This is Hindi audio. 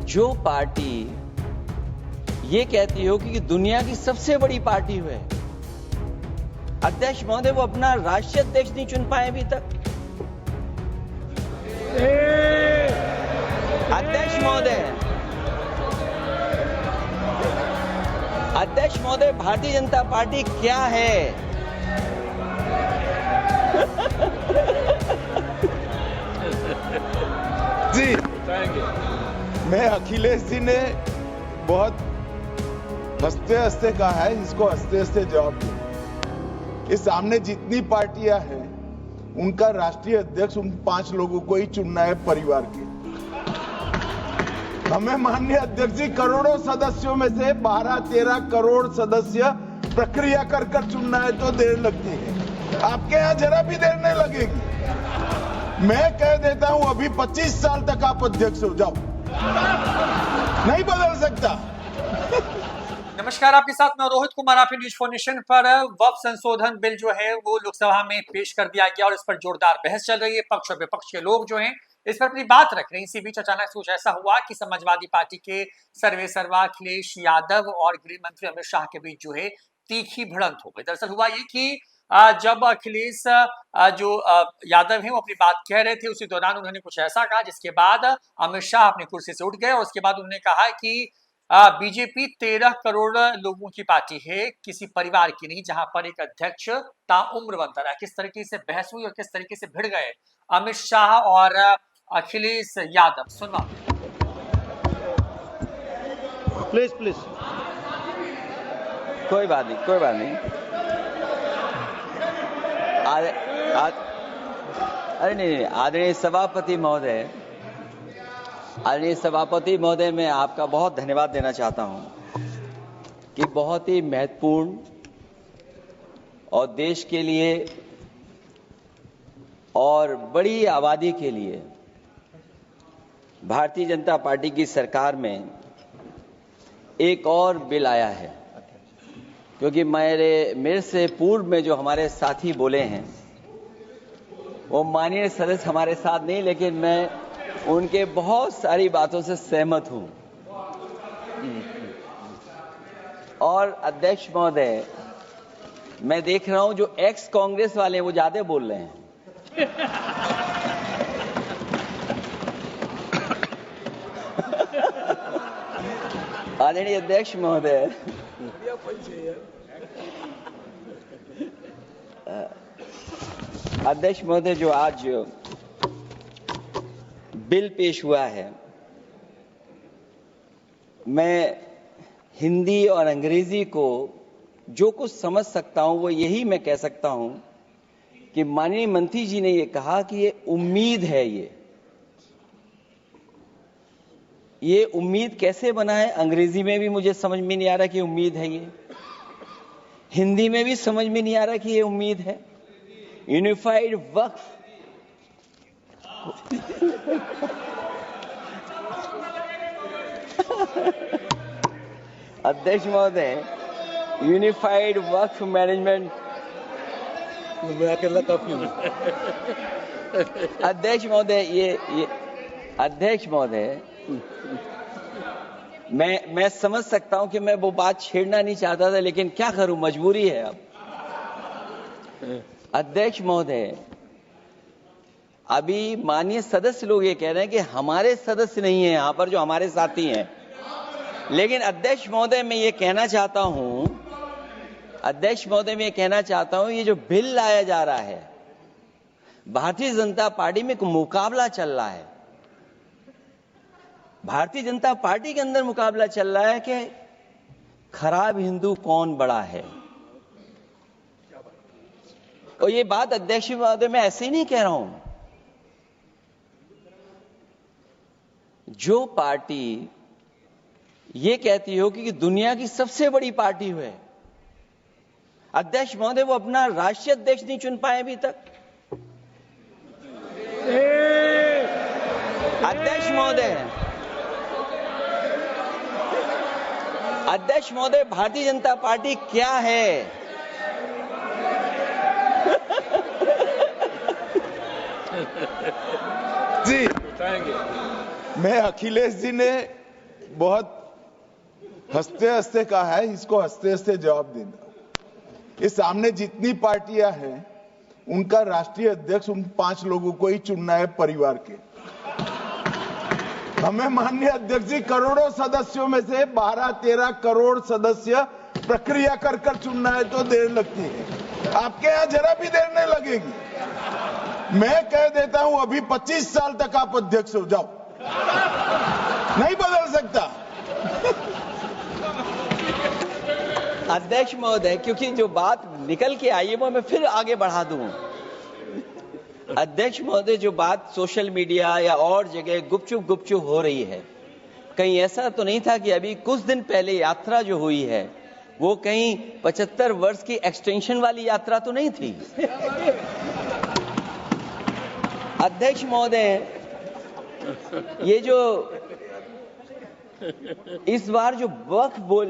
जो पार्टी ये कहती हो कि दुनिया की सबसे बड़ी पार्टी है, अध्यक्ष महोदय वो अपना राष्ट्रीय अध्यक्ष नहीं चुन पाए अभी तक। अध्यक्ष महोदय भारतीय जनता पार्टी क्या है? जी, मैं अखिलेश जी ने बहुत हंसते हंसते कहा है, इसको हंसते हंसते जवाब दो। इस सामने जितनी पार्टियां हैं उनका राष्ट्रीय अध्यक्ष उन 5 लोगों को ही चुनना है परिवार के। हमें माननीय अध्यक्ष जी करोड़ों सदस्यों में से 12-13 करोड़ सदस्य प्रक्रिया कर चुनना है तो देर लगती है। आपके यहाँ जरा भी देर नहीं लगेगी। मैं कह देता हूं अभी 25 साल तक आप अध्यक्ष हो जाओ, नहीं बदल सकता। नमस्कार, आपके साथ मैं रोहित कुमार। आप न्यूज फॉर नेशन पर वक्फ संशोधन बिल जो है वो लोकसभा में पेश कर दिया गया और इस पर जोरदार बहस चल रही है। पक्ष और विपक्ष के लोग जो हैं इस पर अपनी बात रख रहे हैं। इसी बीच अचानक कुछ ऐसा हुआ कि समाजवादी पार्टी के सर्वेसर्वा अखिलेश यादव और गृह मंत्री अमित शाह के बीच जो है तीखी भिड़ंत हो गई। दरअसल हुआ ये कि जब अखिलेश यादव हैं वो अपनी बात कह रहे थे, उसी दौरान उन्होंने कुछ ऐसा कहा जिसके बाद अमित शाह अपनी कुर्सी से उठ गए और उसके बाद उन्होंने कहा कि बीजेपी 13 करोड़ लोगों की पार्टी है, किसी परिवार की नहीं, जहां पर एक अध्यक्ष ताउम्र बनता रहा। किस तरीके से बहस हुई और किस तरीके से भिड़ गए अमित शाह और अखिलेश यादव, सुनवा। प्लीज कोई बात नहीं। अरे नहीं, आदरणीय सभापति महोदय, मैं आपका बहुत धन्यवाद देना चाहता हूं कि बहुत ही महत्वपूर्ण और देश के लिए और बड़ी आबादी के लिए भारतीय जनता पार्टी की सरकार में एक और बिल आया है। क्योंकि मेरे से पूर्व में जो हमारे साथी बोले हैं वो माननीय सदस्य हमारे साथ नहीं, लेकिन मैं उनके बहुत सारी बातों से सहमत हूं। और अध्यक्ष महोदय, मैं देख रहा हूं जो एक्स कांग्रेस वाले हैं वो ज्यादा बोल रहे हैं। आदरणीय अध्यक्ष महोदय, जो आज बिल पेश हुआ है, मैं हिंदी और अंग्रेजी को जो कुछ समझ सकता हूं वो यही मैं कह सकता हूं कि माननीय मंत्री जी ने ये कहा कि ये उम्मीद है। ये उम्मीद कैसे बना है, अंग्रेजी में भी मुझे समझ में नहीं आ रहा कि उम्मीद है ये, हिंदी में भी समझ में नहीं आ रहा कि ये उम्मीद है। यूनिफाइड वक्फ अध्यक्ष महोदय, यूनिफाइड वक्फ मैनेजमेंट, अध्यक्ष महोदय, मैं समझ सकता हूं कि मैं वो बात छेड़ना नहीं चाहता था, लेकिन क्या करूं, मजबूरी है अब। अध्यक्ष महोदय, अभी माननीय सदस्य लोग ये कह रहे हैं कि हमारे सदस्य नहीं है यहां पर जो हमारे साथी हैं, लेकिन अध्यक्ष महोदय मैं ये कहना चाहता हूं, ये जो बिल लाया जा रहा है, भारतीय जनता पार्टी में एक मुकाबला चल रहा है। भारतीय जनता पार्टी के अंदर मुकाबला चल रहा है कि खराब हिंदू कौन बड़ा है। और ये बात अध्यक्ष महोदय मैं ऐसे ही नहीं कह रहा हूं। जो पार्टी ये कहती हो कि दुनिया की सबसे बड़ी पार्टी है, अध्यक्ष महोदय वो अपना राष्ट्रीय अध्यक्ष नहीं चुन पाए अभी तक। अध्यक्ष महोदय भारतीय जनता पार्टी क्या है? जी, मैं अखिलेश जी ने बहुत हंसते हंसते कहा है, इसको हंसते हंसते जवाब देना। इस सामने जितनी पार्टियां हैं उनका राष्ट्रीय अध्यक्ष उन 5 लोगों को ही चुनना है परिवार के। हमें माननीय अध्यक्ष जी करोड़ों सदस्यों में से 12-13 करोड़ सदस्य प्रक्रिया कर कर चुनना है तो देर लगती है। आपके यहां जरा भी देर नहीं लगेगी। मैं कह देता हूं अभी 25 साल तक आप अध्यक्ष हो जाओ, नहीं बदल सकता। अध्यक्ष महोदय, क्योंकि जो बात निकल के आई है वो मैं फिर आगे बढ़ा दूं। अध्यक्ष महोदय, जो बात सोशल मीडिया या और जगह गुपचुप हो रही है, कहीं ऐसा तो नहीं था कि अभी कुछ दिन पहले यात्रा जो हुई है वो कहीं 75 वर्ष की एक्सटेंशन वाली यात्रा तो नहीं थी? अध्यक्ष महोदय, ये जो इस बार जो वक्फ बोल